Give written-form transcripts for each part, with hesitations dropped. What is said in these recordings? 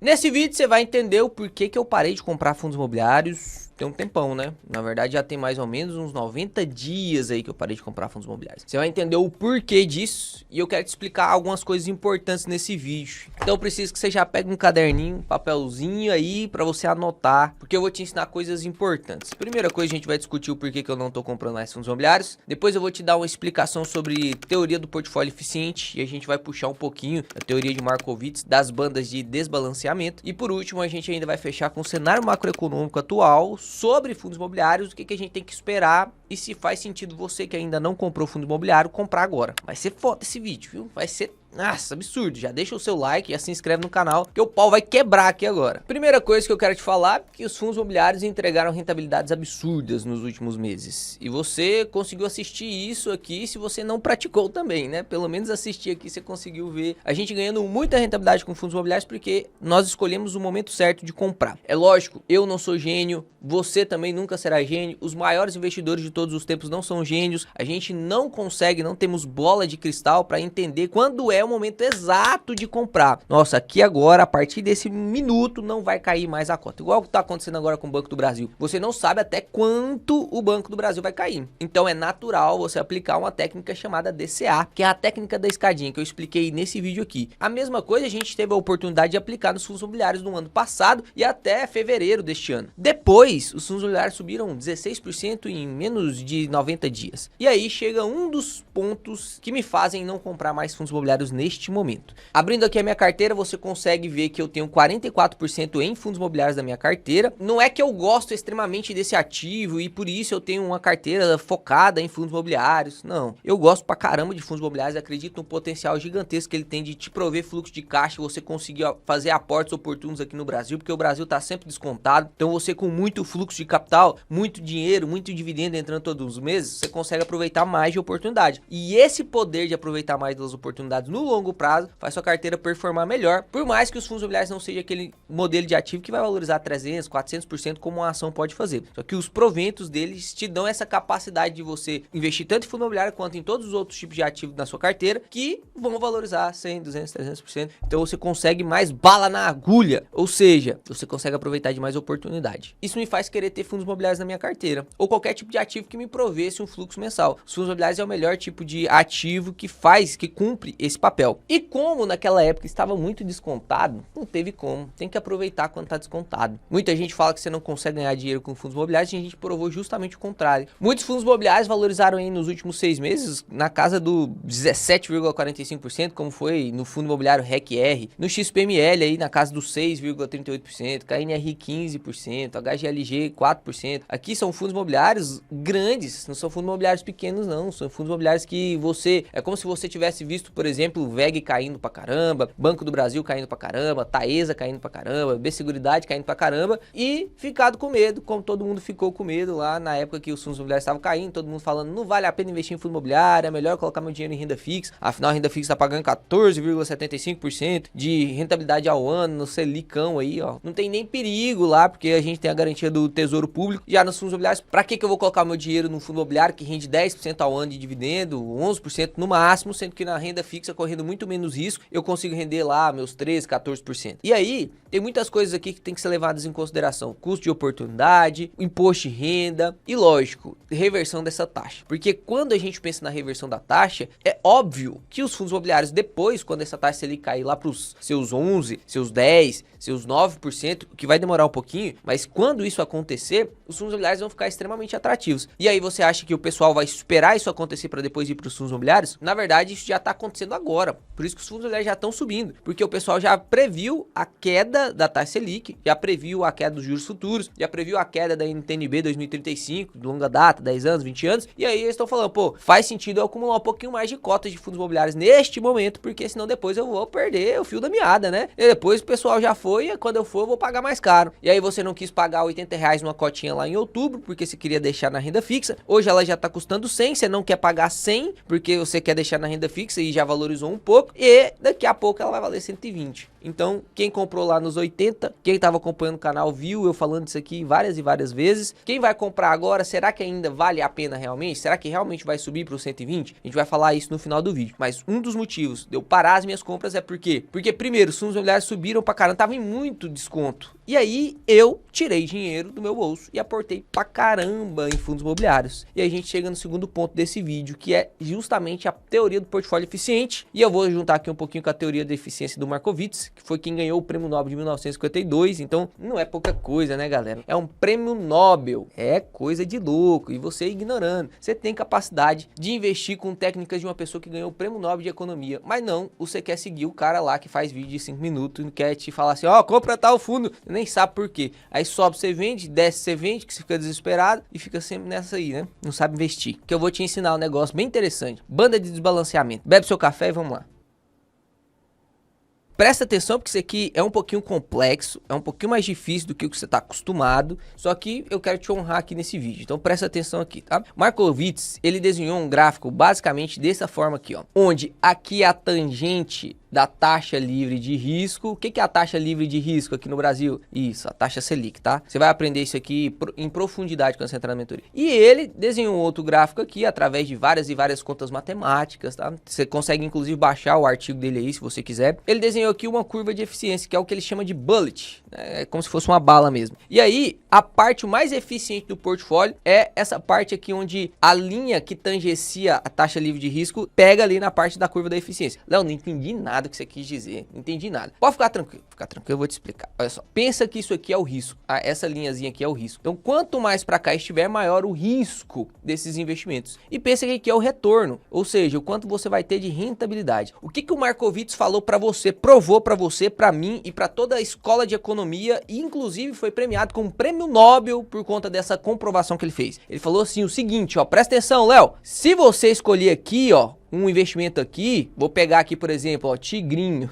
Nesse vídeo você vai entender o porquê que eu parei de comprar fundos imobiliários. Tem um tempão, né? Na verdade já tem mais ou menos uns 90 dias aí que eu parei de comprar fundos imobiliários. Você vai entender o porquê disso e eu quero te explicar algumas coisas importantes nesse vídeo. Então eu preciso que você já pegue um caderninho, um papelzinho aí pra você anotar, porque eu vou te ensinar coisas importantes. Primeira coisa, a gente vai discutir o porquê que eu não tô comprando mais fundos imobiliários. Depois eu vou te dar uma explicação sobre teoria do portfólio eficiente e a gente vai puxar um pouquinho a teoria de Markowitz das bandas de desbalanceamento. E por último, a gente ainda vai fechar com o cenário macroeconômico atual sobre fundos imobiliários, o que a gente tem que esperar e se faz sentido você que ainda não comprou fundo imobiliário comprar agora. Vai ser foda esse vídeo, viu? Vai ser... Nossa, absurdo. Já deixa o seu like, já se inscreve no canal, que o pau vai quebrar aqui agora. Primeira coisa que eu quero te falar é que os fundos imobiliários entregaram rentabilidades absurdas nos últimos meses. E você conseguiu assistir isso aqui se você não praticou também, né? Pelo menos assistir aqui você conseguiu ver a gente ganhando muita rentabilidade com fundos imobiliários porque nós escolhemos o momento certo de comprar. É lógico, eu não sou gênio, você também nunca será gênio, os maiores investidores de todos os tempos não são gênios, a gente não consegue, não temos bola de cristal para entender quando é o momento exato de comprar. Nossa, aqui agora, a partir desse minuto, não vai cair mais a cota. Igual o que tá acontecendo agora com o Banco do Brasil. Você não sabe até quanto o Banco do Brasil vai cair. Então é natural você aplicar uma técnica chamada DCA, que é a técnica da escadinha, que eu expliquei nesse vídeo aqui. A mesma coisa a gente teve a oportunidade de aplicar nos fundos imobiliários no ano passado e até fevereiro deste ano. Depois, os fundos imobiliários subiram 16% em menos de 90 dias. E aí chega um dos pontos que me fazem não comprar mais fundos imobiliários neste momento. Abrindo aqui a minha carteira, você consegue ver que eu tenho 44% em fundos imobiliários da minha carteira. Não é que eu gosto extremamente desse ativo e por isso eu tenho uma carteira focada em fundos imobiliários. Não, eu gosto pra caramba de fundos imobiliários, acredito no potencial gigantesco que ele tem de te prover fluxo de caixa e você conseguir fazer aportes oportunos aqui no Brasil, porque o Brasil tá sempre descontado. Então você com muito fluxo de capital, muito dinheiro, muito dividendo entrando todos os meses, você consegue aproveitar mais de oportunidade. E esse poder de aproveitar mais das oportunidades no longo prazo faz sua carteira performar melhor, por mais que os fundos imobiliários não seja aquele modelo de ativo que vai valorizar 300, 400% como uma ação pode fazer. Só que os proventos deles te dão essa capacidade de você investir tanto em fundo imobiliário quanto em todos os outros tipos de ativos na sua carteira que vão valorizar 100, 200, 300%. Então você consegue mais bala na agulha, ou seja, você consegue aproveitar de mais oportunidade. Isso me faz querer ter fundos imobiliários na minha carteira, ou qualquer tipo de ativo que me provesse um fluxo mensal. Os fundos imobiliários é o melhor tipo de ativo que cumpre esse papel. E como naquela época estava muito descontado, não teve como. Tem que aproveitar quando está descontado. Muita gente fala que você não consegue ganhar dinheiro com fundos imobiliários e a gente provou justamente o contrário. Muitos fundos imobiliários valorizaram aí nos últimos 6 meses na casa do 17,45%, como foi no fundo imobiliário REC-R, no XPML aí na casa dos 6,38%, KNR 15%, HGLG 4%. Aqui são fundos imobiliários grandes, não são fundos imobiliários pequenos não, são fundos imobiliários que você, é como se você tivesse visto, por exemplo, o VEG caindo pra caramba, Banco do Brasil caindo pra caramba, Taesa caindo pra caramba, B-Seguridade caindo pra caramba e ficado com medo, como todo mundo ficou com medo lá na época que os fundos imobiliários estavam caindo, todo mundo falando, não vale a pena investir em fundo imobiliário, é melhor colocar meu dinheiro em renda fixa, afinal a renda fixa tá pagando 14,75% de rentabilidade ao ano no Selicão aí, ó, não tem nem perigo lá, porque a gente tem a garantia do Tesouro Público, já nos fundos imobiliários, pra que eu vou colocar meu dinheiro num fundo imobiliário que rende 10% ao ano de dividendo, 11% no máximo, sendo que na renda fixa, correndo muito menos risco, eu consigo render lá meus 13, 14%. E aí, tem muitas coisas aqui que tem que ser levadas em consideração. Custo de oportunidade, imposto de renda e, lógico, reversão dessa taxa. Porque quando a gente pensa na reversão da taxa, é óbvio que os fundos imobiliários depois, quando essa taxa ali cair lá para os seus 11, seus 10, seus 9%, que vai demorar um pouquinho, mas quando isso acontecer, os fundos imobiliários vão ficar extremamente atrativos. E aí você acha que o pessoal vai esperar isso acontecer para depois ir para os fundos imobiliários? Na verdade, isso já está acontecendo agora. Por isso que os fundos imobiliários já estão subindo, porque o pessoal já previu a queda da taxa Selic, já previu a queda dos juros futuros, já previu a queda da NTNB 2035, de longa data, 10 anos, 20 anos, e aí eles estão falando, pô, faz sentido eu acumular um pouquinho mais de cotas de fundos imobiliários neste momento, porque senão depois eu vou perder o fio da meada, né? E depois o pessoal já foi, e quando eu for eu vou pagar mais caro. E aí você não quis pagar R$80 numa cotinha lá em outubro, porque você queria deixar na renda fixa, hoje ela já tá custando 100, você não quer pagar 100, porque você quer deixar na renda fixa e já valorizou valorizou um pouco e daqui a pouco ela vai valer 120. Então, quem comprou lá nos 80, quem estava acompanhando o canal viu eu falando isso aqui várias e várias vezes. Quem vai comprar agora, será que ainda vale a pena realmente? Será que realmente vai subir para os 120? A gente vai falar isso no final do vídeo. Mas um dos motivos de eu parar as minhas compras é por quê? Porque primeiro, os fundos imobiliários subiram pra caramba, tava em muito desconto. E aí eu tirei dinheiro do meu bolso e aportei pra caramba em fundos imobiliários. E aí a gente chega no segundo ponto desse vídeo, que é justamente a teoria do portfólio eficiente. E eu vou juntar aqui um pouquinho com a teoria da eficiência do Markowitz, que foi quem ganhou o Prêmio Nobel de 1952. Então não é pouca coisa, né, galera? É um Prêmio Nobel, é coisa de louco. E você ignorando, você tem capacidade de investir com técnicas de uma pessoa que ganhou o Prêmio Nobel de Economia. Mas não, você quer seguir o cara lá que faz vídeo de 5 minutos e quer te falar assim, ó, compra tal fundo, nem sabe por quê. Aí sobe, você vende, desce, você vende, que você fica desesperado e fica sempre nessa aí, né? Não sabe investir. Que eu vou te ensinar um negócio bem interessante. Banda de desbalanceamento. Bebe seu café e vamos lá. Presta atenção porque isso aqui é um pouquinho complexo, é um pouquinho mais difícil do que o que você está acostumado, só que eu quero te honrar aqui nesse vídeo, então presta atenção aqui, tá? Markowitz, ele desenhou um gráfico basicamente dessa forma aqui, ó, onde aqui é a tangente da taxa livre de risco. O que é a taxa livre de risco aqui no Brasil? Isso, a taxa Selic, tá? Você vai aprender isso aqui em profundidade quando você entrar na mentoria. E ele desenhou outro gráfico aqui através de várias e várias contas matemáticas, tá? Você consegue inclusive baixar o artigo dele aí se você quiser. Ele desenhou aqui uma curva de eficiência, que é o que ele chama de bullet, né? É como se fosse uma bala mesmo. E aí, a parte mais eficiente do portfólio é essa parte aqui onde a linha que tangencia a taxa livre de risco pega ali na parte da curva da eficiência. Léo, não entendi nada que você quis dizer, não entendi nada. Pode ficar tranquilo, eu vou te explicar. Olha só, pensa que isso aqui é o risco, essa linhazinha aqui é o risco. Então, quanto mais para cá estiver, maior o risco desses investimentos. E pensa que aqui é o retorno, ou seja, o quanto você vai ter de rentabilidade. O que o Markowitz falou para você, provou para você, para mim e para toda a escola de economia, e inclusive foi premiado com um prêmio Nobel por conta dessa comprovação que ele fez. Ele falou assim o seguinte, ó, presta atenção, Léo, se você escolher aqui, ó, um investimento aqui, vou pegar aqui, por exemplo, ó, Tigrinho,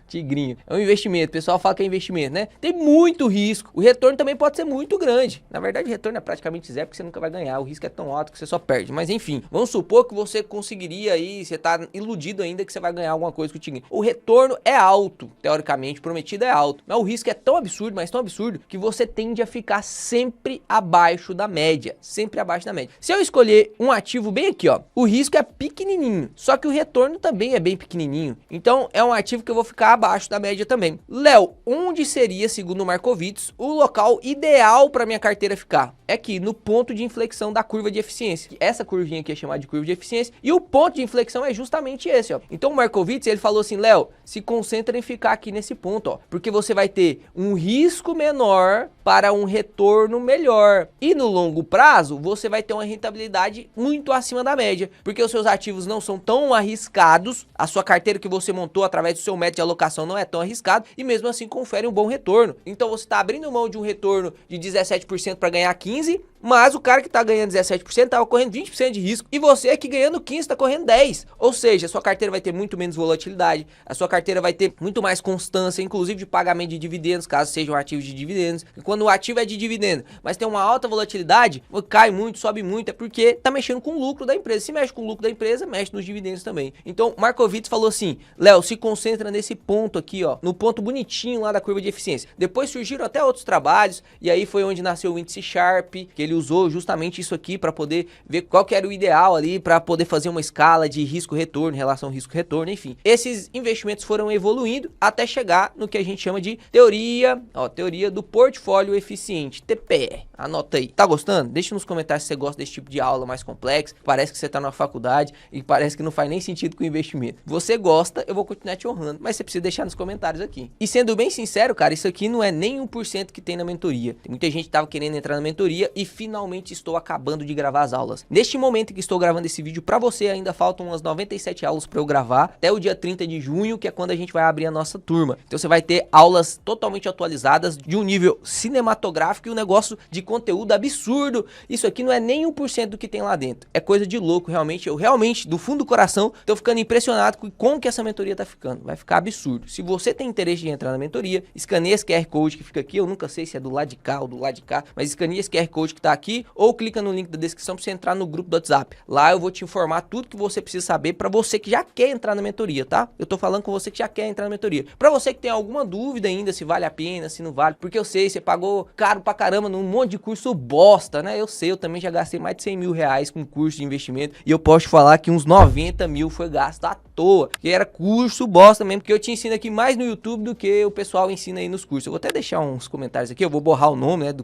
Tigrinho, é um investimento, o pessoal fala que é investimento, né? Tem muito risco, o retorno também pode ser muito grande, na verdade o retorno é praticamente zero, porque você nunca vai ganhar, o risco é tão alto que você só perde, mas enfim, vamos supor que você conseguiria aí, você tá iludido ainda que você vai ganhar alguma coisa com o Tigrinho. O retorno é alto, teoricamente, prometido é alto, mas o risco é tão absurdo, mas tão absurdo, que você tende a ficar sempre abaixo da média, sempre abaixo da média. Se eu escolher um ativo bem aqui, ó, o risco é pequenininho, só que o retorno também é bem pequenininho. Então é um ativo que eu vou ficar abaixo da média também. Léo, onde seria, segundo o Markowitz, o local ideal para minha carteira ficar? É aqui, no ponto de inflexão da curva de eficiência. Essa curvinha aqui é chamada de curva de eficiência. E o ponto de inflexão é justamente esse, ó. Então o Markowitz, ele falou assim, Léo, se concentra em ficar aqui nesse ponto, ó. Porque você vai ter um risco menor para um retorno melhor. E no longo prazo, você vai ter uma rentabilidade muito acima da média. Porque os seus ativos não são tão arriscados, a sua carteira que você montou através do seu método de alocação não é tão arriscado e mesmo assim confere um bom retorno. Então você está abrindo mão de um retorno de 17% para ganhar 15%, mas o cara que está ganhando 17% estava correndo 20% de risco e você que ganhando 15% está correndo 10%. Ou seja, a sua carteira vai ter muito menos volatilidade, a sua carteira vai ter muito mais constância, inclusive de pagamento de dividendos, caso sejam ativos de dividendos. E quando o ativo é de dividendo, mas tem uma alta volatilidade, cai muito, sobe muito, é porque está mexendo com o lucro da empresa. Se mexe com o lucro da empresa, mexe nos dividendos também. Então, Markowitz falou assim, Léo, se concentra nesse ponto aqui, ó, no ponto bonitinho lá da curva de eficiência. Depois surgiram até outros trabalhos, e aí foi onde nasceu o índice Sharpe, que ele usou justamente isso aqui para poder ver qual que era o ideal ali, para poder fazer uma escala de risco-retorno, relação risco-retorno, enfim. Esses investimentos foram evoluindo até chegar no que a gente chama de teoria, ó, teoria do portfólio eficiente, TPE. Anota aí. Tá gostando? Deixa nos comentários se você gosta desse tipo de aula mais complexa, parece que você tá na faculdade e parece que não faz nem sentido com o investimento. Você gosta, eu vou continuar te honrando, mas você precisa deixar nos comentários aqui. E sendo bem sincero, cara, isso aqui não é nem 1% que tem na mentoria. Tem muita gente que tava querendo entrar na mentoria e finalmente estou acabando de gravar as aulas. Neste momento que estou gravando esse vídeo, para você ainda faltam umas 97 aulas para eu gravar até o dia 30 de junho, que é quando a gente vai abrir a nossa turma. Então você vai ter aulas totalmente atualizadas de um nível cinematográfico e um negócio de conteúdo absurdo. Isso aqui não é nem 1% do que tem lá dentro. É coisa de louco, realmente. Eu realmente, do fundo do coração, tô ficando impressionado com como que essa mentoria tá ficando. Vai ficar absurdo. Se você tem interesse de entrar na mentoria, escaneia esse QR Code que fica aqui. Eu nunca sei se é do lado de cá ou do lado de cá, mas escaneia esse QR Code que tá tá aqui, ou clica no link da descrição para você entrar no grupo do WhatsApp. Lá eu vou te informar tudo que você precisa saber para você que já quer entrar na mentoria, tá? Eu tô falando com você que já quer entrar na mentoria. Para você que tem alguma dúvida ainda se vale a pena, se não vale, porque eu sei, você pagou caro pra caramba num monte de curso bosta, né? Eu sei, eu também já gastei mais de 100 mil reais com curso de investimento e eu posso te falar que uns 90 mil foi gasto à toa, que era curso bosta mesmo, porque eu te ensino aqui mais no YouTube do que o pessoal ensina aí nos cursos. Eu vou até deixar uns comentários aqui, eu vou borrar o nome, né,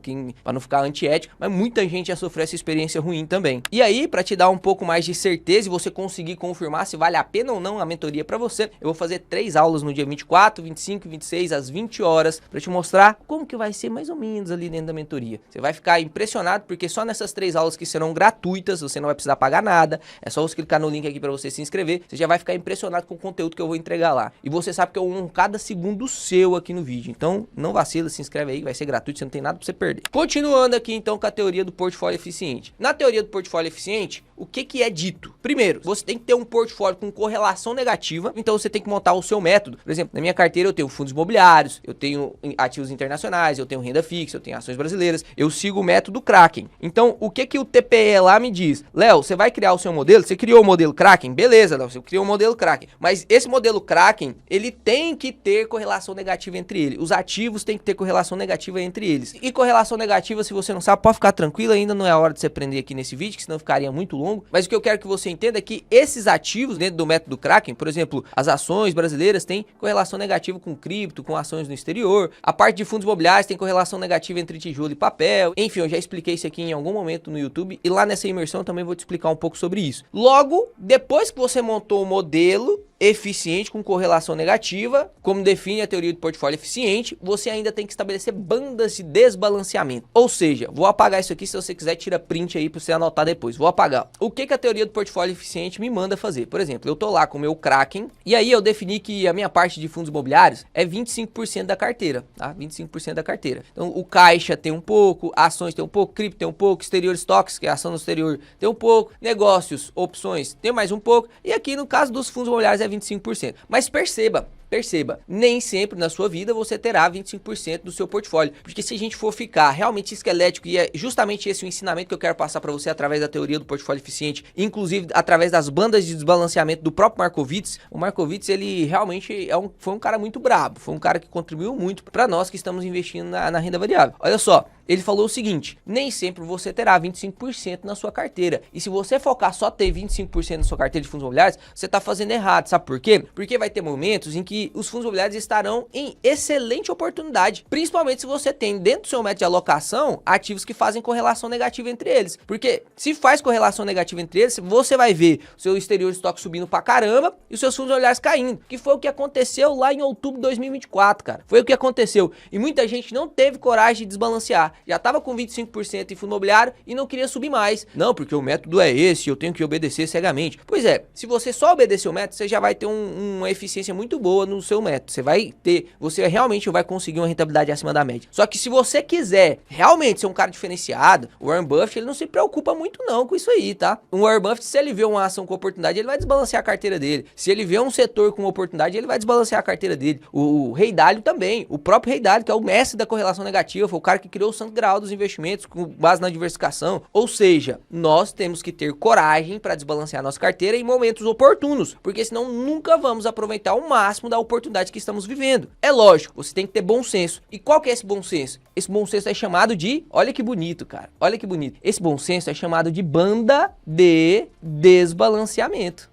para não ficar antiético, mas muita gente já sofreu essa experiência ruim também. E aí, para te dar um pouco mais de certeza e você conseguir confirmar se vale a pena ou não a mentoria para você, eu vou fazer 3 aulas no dia 24, 25 e 26 às 20 horas para te mostrar como que vai ser mais ou menos ali dentro da mentoria. Você vai ficar impressionado porque só nessas 3 aulas que serão gratuitas, você não vai precisar pagar nada, é só você clicar no link aqui para você se inscrever, você já vai ficar impressionado com o conteúdo que eu vou entregar lá. E você sabe que eu honro cada segundo seu aqui no vídeo, então não vacila, se inscreve aí, vai ser gratuito, você não tem nada para você perder. Continuando aqui então com a teoria do portfólio eficiente. Na teoria do portfólio eficiente, o que é dito? Primeiro, você tem que ter um portfólio com correlação negativa, então você tem que montar o seu método. Por exemplo, na minha carteira eu tenho fundos imobiliários, eu tenho ativos internacionais, eu tenho renda fixa, eu tenho ações brasileiras, eu sigo o método Kraken. Então, o que o TPE lá me diz? Léo, você vai criar o seu modelo? Você criou o modelo Kraken? Beleza, Léo, você criou o modelo Kraken. Mas esse modelo Kraken, ele tem que ter correlação negativa entre eles. Os ativos têm que ter correlação negativa entre eles. E correlação negativa, se você não sabe, pode ficar tranquilo, ainda não é a hora de você aprender aqui nesse vídeo, que senão ficaria muito longo. Mas o que eu quero que você entenda é que esses ativos dentro do método Kraken, por exemplo, as ações brasileiras têm correlação negativa com cripto, com ações no exterior. A parte de fundos imobiliários tem correlação negativa entre tijolo e papel. Enfim, eu já expliquei isso aqui em algum momento no YouTube e lá nessa imersão eu também vou te explicar um pouco sobre isso. Logo, depois que você montou o modelo eficiente com correlação negativa, como define a teoria do portfólio eficiente, você ainda tem que estabelecer bandas de desbalanceamento. Ou seja, vou apagar isso aqui, se você quiser tira print aí para você anotar depois. Vou apagar. O que a teoria do portfólio eficiente me manda fazer? Por exemplo, eu tô lá com o meu Kraken e aí eu defini que a minha parte de fundos imobiliários é 25% da carteira, tá? 25% da carteira. Então, o caixa tem um pouco, ações tem um pouco, cripto tem um pouco, exterior stocks, que é ação no exterior, tem um pouco, negócios, opções, tem mais um pouco, e aqui no caso dos fundos imobiliários é 25%. Mas perceba, nem sempre na sua vida você terá 25% do seu portfólio, porque se a gente for ficar realmente esquelético, e é justamente esse o ensinamento que eu quero passar para você através da teoria do portfólio eficiente, inclusive através das bandas de desbalanceamento do próprio Markowitz. O Markowitz, ele realmente foi um cara muito brabo, foi um cara que contribuiu muito para nós que estamos investindo na renda variável. Olha só, ele falou o seguinte: nem sempre você terá 25% na sua carteira. E se você focar só ter 25% na sua carteira de fundos imobiliários, você está fazendo errado. Sabe por quê? Porque vai ter momentos em que os fundos imobiliários estarão em excelente oportunidade. Principalmente se você tem dentro do seu método de alocação ativos que fazem correlação negativa entre eles. Porque se faz correlação negativa entre eles, você vai ver o seu exterior estoque subindo pra caramba e os seus fundos imobiliários caindo. Que foi o que aconteceu lá em outubro de 2024, cara. Foi o que aconteceu. E muita gente não teve coragem de desbalancear. Já tava com 25% em fundo imobiliário e não queria subir mais. Não, porque o método é esse, eu tenho que obedecer cegamente. Pois é, se você só obedecer o método, você já vai ter uma eficiência muito boa no seu método. Você realmente vai conseguir uma rentabilidade acima da média. Só que se você quiser realmente ser um cara diferenciado, o Warren Buffett, ele não se preocupa muito não com isso aí, tá? O Warren Buffett, se ele vê uma ação com oportunidade, ele vai desbalancear a carteira dele. Se ele vê um setor com oportunidade, ele vai desbalancear a carteira dele. O Ray Dalio também, o próprio Ray Dalio, que é o mestre da correlação negativa, foi o cara que criou o santo grau dos investimentos com base na diversificação. Ou seja, nós temos que ter coragem para desbalancear a nossa carteira em momentos oportunos, porque senão nunca vamos aproveitar o máximo da oportunidade que estamos vivendo. É lógico, você tem que ter bom senso. E qual que é esse bom senso? Esse bom senso é chamado de, olha que bonito, cara, olha que bonito. Esse bom senso é chamado de banda de desbalanceamento.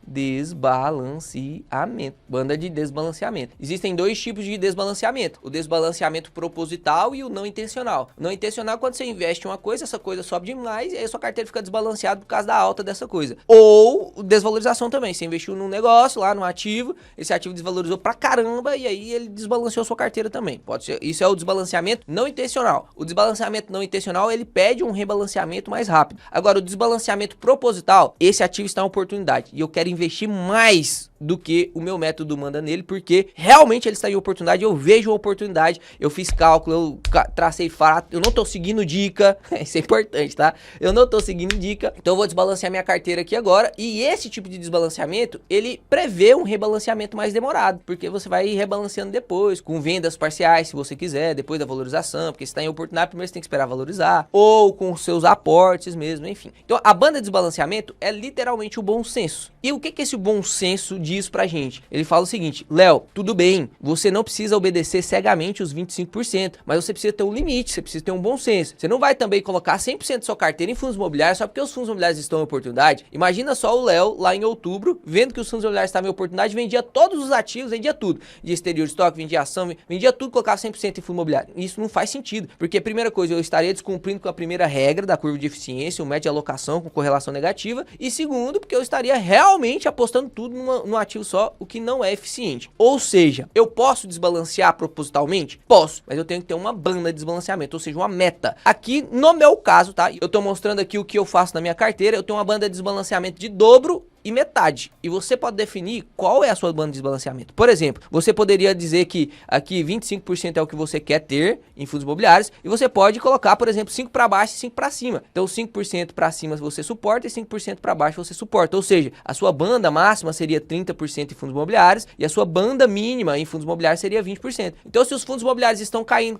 Banda de desbalanceamento. Existem 2 tipos de desbalanceamento: o desbalanceamento proposital e o não intencional. O não intencional é quando você investe em uma coisa, essa coisa sobe demais e aí a sua carteira fica desbalanceada por causa da alta dessa coisa. Ou desvalorização também. Você investiu num negócio lá, num ativo, esse ativo desvalorizou pra caramba e aí ele desbalanceou sua carteira também. Pode ser, isso é o desbalanceamento não intencional. O desbalanceamento não intencional, ele pede um rebalanceamento mais rápido. Agora, o desbalanceamento proposital, esse ativo está em oportunidade e eu quero investir mais do que o meu método manda nele, porque realmente ele está em oportunidade, eu vejo a oportunidade, eu fiz cálculo, eu tracei fato, eu não tô seguindo dica, isso é importante, tá? Eu não tô seguindo dica, então eu vou desbalancear minha carteira aqui agora, e esse tipo de desbalanceamento, ele prevê um rebalanceamento mais demorado, porque você vai ir rebalanceando depois, com vendas parciais, se você quiser, depois da valorização, porque se está em oportunidade, primeiro você tem que esperar valorizar, ou com seus aportes mesmo, enfim. Então a banda de desbalanceamento é literalmente o bom senso. E o que que esse bom senso diz pra gente? Ele fala o seguinte: Léo, tudo bem, você não precisa obedecer cegamente os 25%, mas você precisa ter um limite, você precisa ter um bom senso. Você não vai também colocar 100% da sua carteira em fundos imobiliários só porque os fundos imobiliários estão em oportunidade. Imagina só o Léo lá em outubro, vendo que os fundos imobiliários estavam em oportunidade, vendia todos os ativos, vendia tudo. De exterior de estoque, vendia ação, vendia tudo, colocava 100% em fundo imobiliário. Isso não faz sentido, porque primeira coisa, eu estaria descumprindo com a primeira regra da curva de eficiência, o médio de alocação com correlação negativa, e segundo, porque eu estaria realmente apostando tudo num ativo só, o que não é eficiente. Ou seja, eu posso desbalancear propositalmente? Posso, mas eu tenho que ter uma banda de desbalanceamento, ou seja, uma meta. Aqui, no meu caso, tá? Eu tô mostrando aqui o que eu faço na minha carteira, eu tenho uma banda de desbalanceamento de dobro e metade. E você pode definir qual é a sua banda de desbalanceamento. Por exemplo, você poderia dizer que aqui 25% é o que você quer ter em fundos imobiliários, e você pode colocar, por exemplo, 5 para baixo e 5 para cima. Então 5% para cima você suporta e 5% para baixo você suporta. Ou seja, a sua banda máxima seria 30% em fundos imobiliários e a sua banda mínima em fundos imobiliários seria 20%. Então se os fundos imobiliários estão caindo,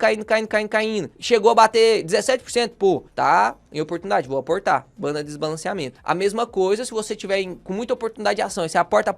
chegou a bater 17%, pô, tá em oportunidade, vou aportar. Banda de desbalanceamento. A mesma coisa se você tiver com muita oportunidade de ação, aí você aporta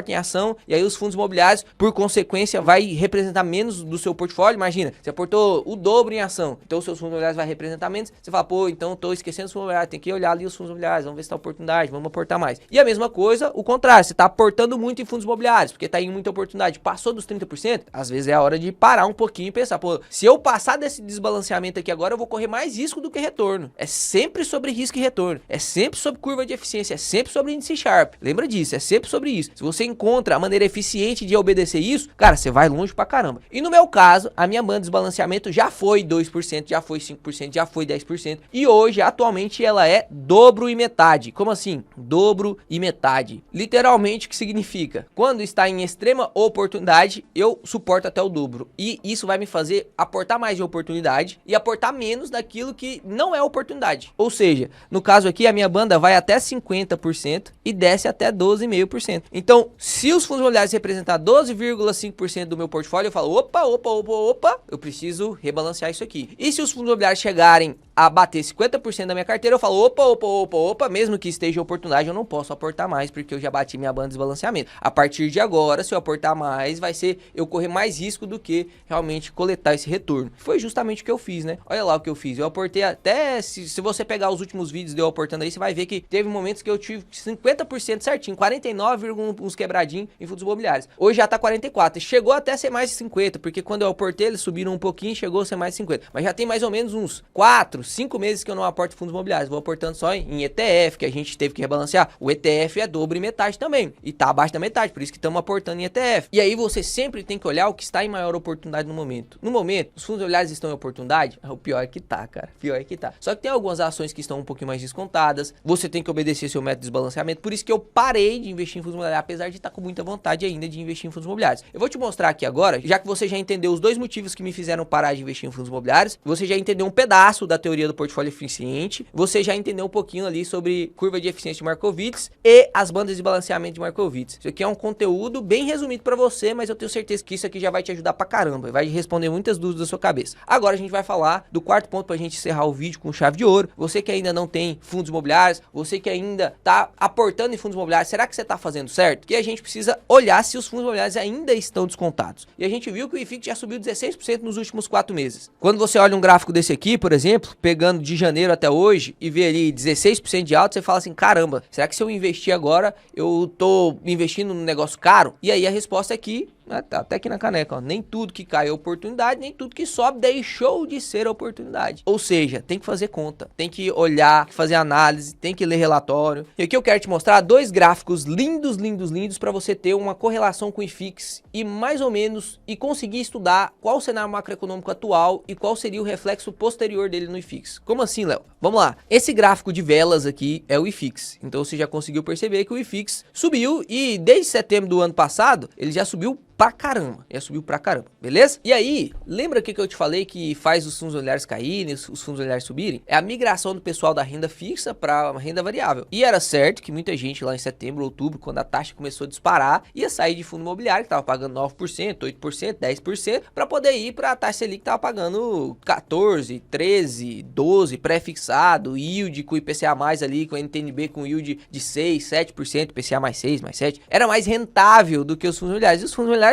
em ação, e aí os fundos imobiliários, por consequência, vai representar menos do seu portfólio. Imagina, você aportou o dobro em ação, então os seus fundos imobiliários vai representar menos, você fala, pô, então tô esquecendo os fundos imobiliários, tem que olhar ali os fundos imobiliários, vamos ver se tá oportunidade, vamos aportar mais. E a mesma coisa, o contrário, você tá aportando muito em fundos imobiliários, porque tá em muita oportunidade, passou dos 30%, às vezes é a hora de parar um pouquinho e pensar, pô, se eu passar desse desbalanceamento aqui agora, eu vou correr mais risco do que retorno. É sempre sobre risco e retorno, é sempre sobre curva de eficiência, é sempre sobre índice Sharpe. Lembra disso, é sempre sobre isso. Se você encontra a maneira eficiente de obedecer isso, cara, você vai longe pra caramba. E no meu caso, a minha banda de desbalanceamento já foi 2%, já foi 5%, já foi 10%. E hoje, atualmente, ela é dobro e metade. Como assim? Dobro e metade. Literalmente, o que significa? Quando está em extrema oportunidade, eu suporto até o dobro. E isso vai me fazer aportar mais de oportunidade e aportar menos daquilo que não é oportunidade. Ou seja, no caso aqui, a minha banda vai até 50% e desce até 12,5%. Então, se os fundos imobiliários representar 12,5% do meu portfólio, eu falo, opa, eu preciso rebalancear isso aqui. E se os fundos imobiliários chegarem a bater 50% da minha carteira, eu falo, opa, mesmo que esteja em oportunidade, eu não posso aportar mais, porque eu já bati minha banda de desbalanceamento. A partir de agora, se eu aportar mais, vai ser eu correr mais risco do que realmente coletar esse retorno. Foi justamente o que eu fiz, né? Olha lá o que eu fiz. Eu aportei até, se você pegar os últimos vídeos de eu aportando aí, você vai ver que teve momentos que eu tive 50% certinho, 49, uns quebradinhos em fundos imobiliários. Hoje já tá 44, chegou até ser mais de 50, porque quando eu aportei, eles subiram um pouquinho, chegou a ser mais de 50. Mas já tem mais ou menos uns 4, 5 meses que eu não aporto fundos imobiliários, vou aportando só em ETF, que a gente teve que rebalancear. O ETF é dobro e metade também, e tá abaixo da metade, por isso que estamos aportando em ETF. E aí você sempre tem que olhar o que está em maior oportunidade no momento. No momento, os fundos imobiliários estão em oportunidade? O pior é que tá, cara. Pior é que tá. Só que tem algumas ações que estão um pouquinho mais descontadas, você tem que obedecer seu método de desbalanceamento, por isso que eu parei de investir em fundos imobiliários, apesar de estar com muita vontade ainda de investir em fundos imobiliários. Eu vou te mostrar aqui agora, já que você já entendeu os dois motivos que me fizeram parar de investir em fundos imobiliários, você já entendeu um pedaço da teoria do portfólio eficiente, você já entendeu um pouquinho ali sobre curva de eficiência de Markowitz e as bandas de balanceamento de Markowitz. Isso aqui é um conteúdo bem resumido para você, mas eu tenho certeza que isso aqui já vai te ajudar pra caramba, vai responder muitas dúvidas da sua cabeça. Agora a gente vai falar do quarto ponto pra gente encerrar o vídeo com chave de ouro. Você que ainda não tem fundos imobiliários, você que ainda tá aportando em fundos imobiliários, será que você tá fazendo certo? Que a gente precisa olhar se os fundos imobiliários ainda estão descontados. E a gente viu que o IFIX já subiu 16% nos últimos 4 meses. Quando você olha um gráfico desse aqui, por exemplo, pegando de janeiro até hoje e vê ali 16% de alta, você fala assim, caramba, será que se eu investir agora, eu tô investindo num negócio caro? E aí a resposta é que Tá até aqui na caneca, ó. Nem tudo que cai é oportunidade, nem tudo que sobe deixou de ser oportunidade. Ou seja, tem que fazer conta, tem que olhar, fazer análise, tem que ler relatório. E aqui eu quero te mostrar dois gráficos lindos, lindos, lindos para você ter uma correlação com o IFIX e mais ou menos e conseguir estudar qual o cenário macroeconômico atual e qual seria o reflexo posterior dele no IFIX. Como assim, Léo? Vamos lá. Esse gráfico de velas aqui é o IFIX. Então você já conseguiu perceber que o IFIX subiu e desde setembro do ano passado ele já subiu pra caramba, subiu pra caramba, beleza? E aí, lembra que eu te falei que faz os fundos imobiliários caírem, os fundos imobiliários subirem? É a migração do pessoal da renda fixa pra renda variável. E era certo que muita gente lá em setembro, outubro, quando a taxa começou a disparar, ia sair de fundo imobiliário, que tava pagando 9%, 8%, 10%, pra poder ir pra taxa Selic que tava pagando 14, 13, 12, pré-fixado, yield com IPCA+, ali, com NTNB com yield de 6, 7%, IPCA mais 6, mais 7. Era mais rentável do que os fundos imobiliários. E os fundos imobiliários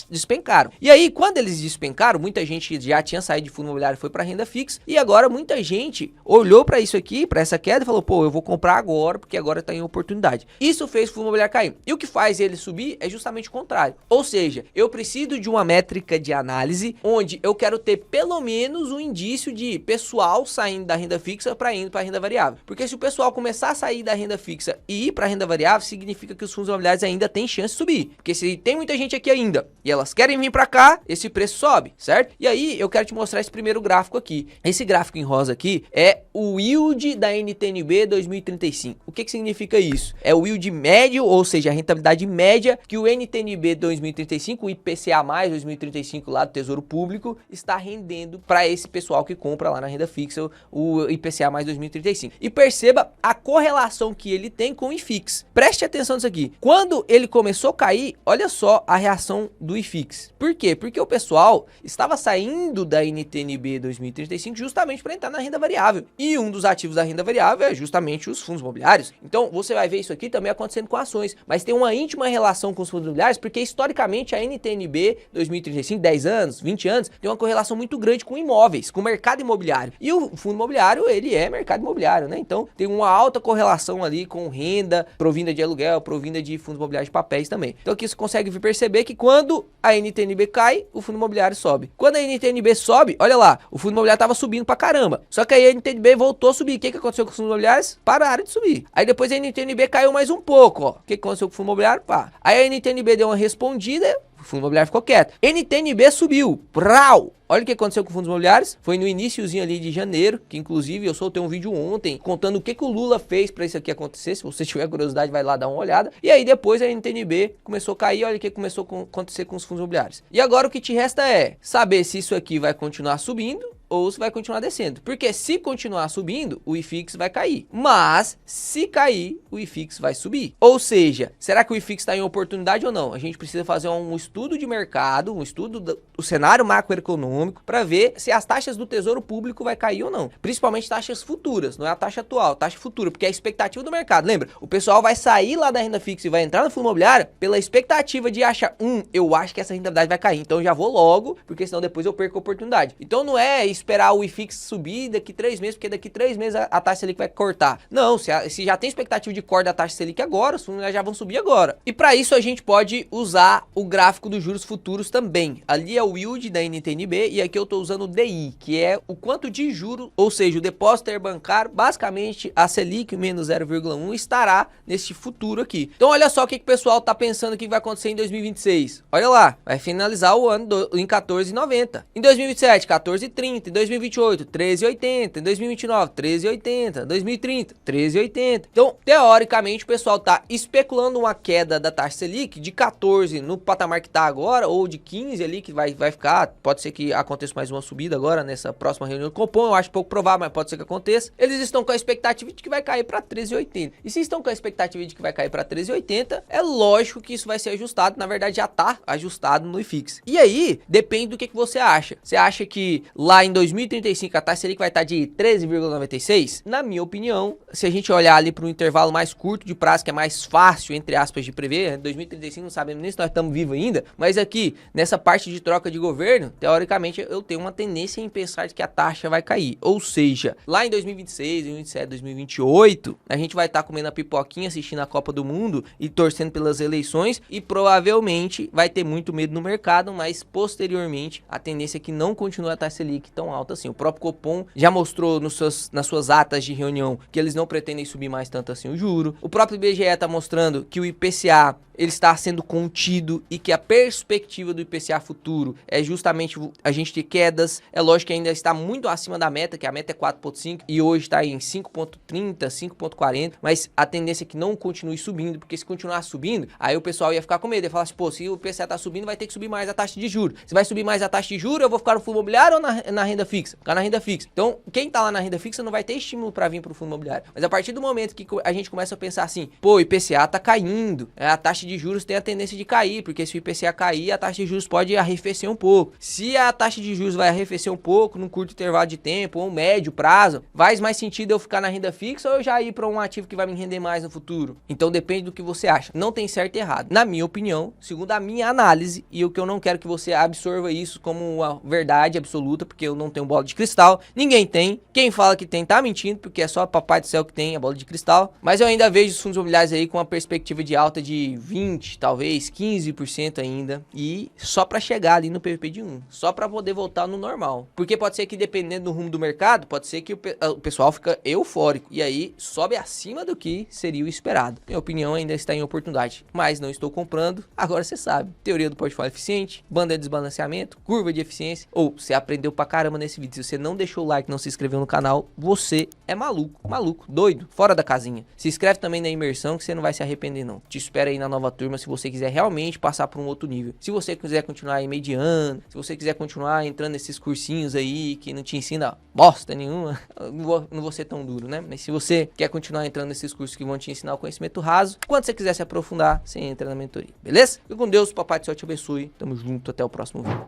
despencaram. E aí, quando eles despencaram, muita gente já tinha saído de fundo imobiliário e foi para renda fixa. E agora muita gente olhou para isso aqui, para essa queda e falou: pô, eu vou comprar agora porque agora tá em oportunidade. Isso fez o fundo imobiliário cair. E o que faz ele subir é justamente o contrário. Ou seja, eu preciso de uma métrica de análise onde eu quero ter pelo menos um indício de pessoal saindo da renda fixa para indo para renda variável. Porque se o pessoal começar a sair da renda fixa e ir para renda variável, significa que os fundos imobiliários ainda têm chance de subir. Porque se tem muita gente aqui ainda e elas querem vir para cá, esse preço sobe, certo? E aí eu quero te mostrar esse primeiro gráfico aqui. Esse gráfico em rosa aqui é o yield da NTNB 2035. O que significa isso? É o yield médio, ou seja, a rentabilidade média que o NTNB 2035, o IPCA+ 2035 lá do Tesouro Público, está rendendo para esse pessoal que compra lá na renda fixa o IPCA+ 2035. E perceba a correlação que ele tem com o IFIX. Preste atenção nisso aqui. Quando ele começou a cair, olha só a reação do IFIX. Por quê? Porque o pessoal estava saindo da NTNB 2035 justamente para entrar na renda variável. E um dos ativos da renda variável é justamente os fundos imobiliários. Então você vai ver isso aqui também acontecendo com ações. Mas tem uma íntima relação com os fundos imobiliários, porque historicamente a NTNB 2035, 10 anos, 20 anos, tem uma correlação muito grande com imóveis, com o mercado imobiliário. E o fundo imobiliário, ele é mercado imobiliário, né? Então tem uma alta correlação ali com renda provinda de aluguel, provinda de fundos imobiliários de papéis também. Então aqui você consegue perceber que quando a NTNB cai, o fundo imobiliário sobe. Quando a NTNB sobe, olha lá, o fundo imobiliário tava subindo pra caramba. Só que aí a NTNB voltou a subir. O que aconteceu com os fundos imobiliários? Pararam de subir. Aí depois a NTNB caiu mais um pouco, ó. O que aconteceu com o fundo imobiliário? Pá. Aí a NTNB deu uma respondida, o fundo imobiliário ficou quieto. NTNB subiu. Prau! Olha o que aconteceu com fundos imobiliários. Foi no iniciozinho ali de janeiro, que inclusive eu soltei um vídeo ontem contando o que o Lula fez para isso aqui acontecer. Se você tiver curiosidade, vai lá dar uma olhada. E aí depois a NTNB começou a cair. Olha o que começou a acontecer com os fundos imobiliários. E agora o que te resta é saber se isso aqui vai continuar subindo ou se vai continuar descendo. Porque se continuar subindo, o IFIX vai cair. Mas se cair, o IFIX vai subir. Ou seja, será que o IFIX está em oportunidade ou não? A gente precisa fazer um estudo de mercado, um estudo do cenário macroeconômico para ver se as taxas do Tesouro Público vai cair ou não. Principalmente taxas futuras, não é a taxa atual, taxa futura, porque é a expectativa do mercado. Lembra? O pessoal vai sair lá da renda fixa e vai entrar no fundo imobiliário pela expectativa de achar, eu acho que essa rentabilidade vai cair, então eu já vou logo, porque senão depois eu perco a oportunidade. Então não é esperar o IFIX subir daqui 3 meses, porque daqui 3 meses a taxa Selic vai cortar. Não, se já tem expectativa de corte da taxa Selic agora, os fundos já vão subir agora. E para isso a gente pode usar o gráfico dos juros futuros também. Ali é o yield da NTNB e aqui eu estou usando o DI, que é o quanto de juro, ou seja, o depósito interbancário, basicamente a Selic menos 0,1 estará neste futuro aqui. Então olha só o que o pessoal tá pensando que vai acontecer em 2026. Olha lá, vai finalizar o ano em 14,90. Em 2027, 14,30. Em 2028, 13,80. Em 2029, 13,80. Em 2030, 13,80. Então, teoricamente, o pessoal tá especulando uma queda da taxa Selic de 14 no patamar que tá agora, ou de 15 ali, que vai ficar. Pode ser que aconteça mais uma subida agora nessa próxima reunião do Copom. Eu acho pouco provável, mas pode ser que aconteça. Eles estão com a expectativa de que vai cair para 13,80. E se estão com a expectativa de que vai cair para 13,80, é lógico que isso vai ser ajustado. Na verdade, já tá ajustado no IFIX. E aí, depende do que você acha. Você acha que lá em em 2035 a taxa Selic vai estar de 13,96? Na minha opinião, se a gente olhar ali para um intervalo mais curto de prazo, que é mais fácil, entre aspas, de prever, 2035 não sabemos nem se nós estamos vivos ainda, mas aqui, nessa parte de troca de governo, teoricamente eu tenho uma tendência em pensar que a taxa vai cair. Ou seja, lá em 2026, 2027, 2028, a gente vai estar comendo a pipoquinha, assistindo a Copa do Mundo e torcendo pelas eleições e provavelmente vai ter muito medo no mercado, mas posteriormente a tendência é que não continue a taxa Selic tão alta assim. O próprio Copom já mostrou nas suas atas de reunião que eles não pretendem subir mais tanto assim o juro. O próprio IBGE está mostrando que o IPCA ele está sendo contido e que a perspectiva do IPCA futuro é justamente a gente ter quedas. É lógico que ainda está muito acima da meta, que a meta é 4,5 e hoje está em 5,30, 5,40, mas a tendência é que não continue subindo, porque se continuar subindo, aí o pessoal ia ficar com medo, ia falar assim, pô, se o IPCA está subindo, vai ter que subir mais a taxa de juros. Se vai subir mais a taxa de juros, eu vou ficar no fundo imobiliário ou na renda fixa? Ficar na renda fixa. Então, quem tá lá na renda fixa não vai ter estímulo para vir para o fundo imobiliário. Mas a partir do momento que a gente começa a pensar assim, pô, o IPCA tá caindo, a taxa de juros tem a tendência de cair, porque se o IPCA cair, a taxa de juros pode arrefecer um pouco. Se a taxa de juros vai arrefecer um pouco, num curto intervalo de tempo, ou um médio prazo, faz mais sentido eu ficar na renda fixa ou eu já ir para um ativo que vai me render mais no futuro? Então depende do que você acha. Não tem certo e errado. Na minha opinião, segundo a minha análise, e o que eu não quero que você absorva isso como uma verdade absoluta, porque eu não tenho bola de cristal, ninguém tem. Quem fala que tem tá mentindo, porque é só papai do céu que tem a bola de cristal. Mas eu ainda vejo os fundos imobiliários aí com uma perspectiva de alta de 20, talvez 15% ainda, e só para chegar ali no PVP de 1, só para poder voltar no normal. Porque pode ser que dependendo do rumo do mercado, pode ser que o pessoal fica eufórico e aí sobe acima do que seria o esperado. Minha opinião ainda está em oportunidade, mas não estou comprando. Agora você sabe, teoria do portfólio eficiente, banda de desbalanceamento, curva de eficiência, ou você aprendeu pra caramba nesse vídeo. Se você não deixou o like, não se inscreveu no canal, você é maluco, doido, fora da casinha. Se inscreve também na imersão que você não vai se arrepender não. Te espero aí na nova turma se você quiser realmente passar por um outro nível. Se você quiser continuar aí mediano, se você quiser continuar entrando nesses cursinhos aí que não te ensina bosta nenhuma, não vou ser tão duro, né? Mas se você quer continuar entrando nesses cursos que vão te ensinar o conhecimento raso, quando você quiser se aprofundar, você entra na mentoria, beleza? Fique com Deus, papai do céu te abençoe. Tamo junto, até o próximo vídeo.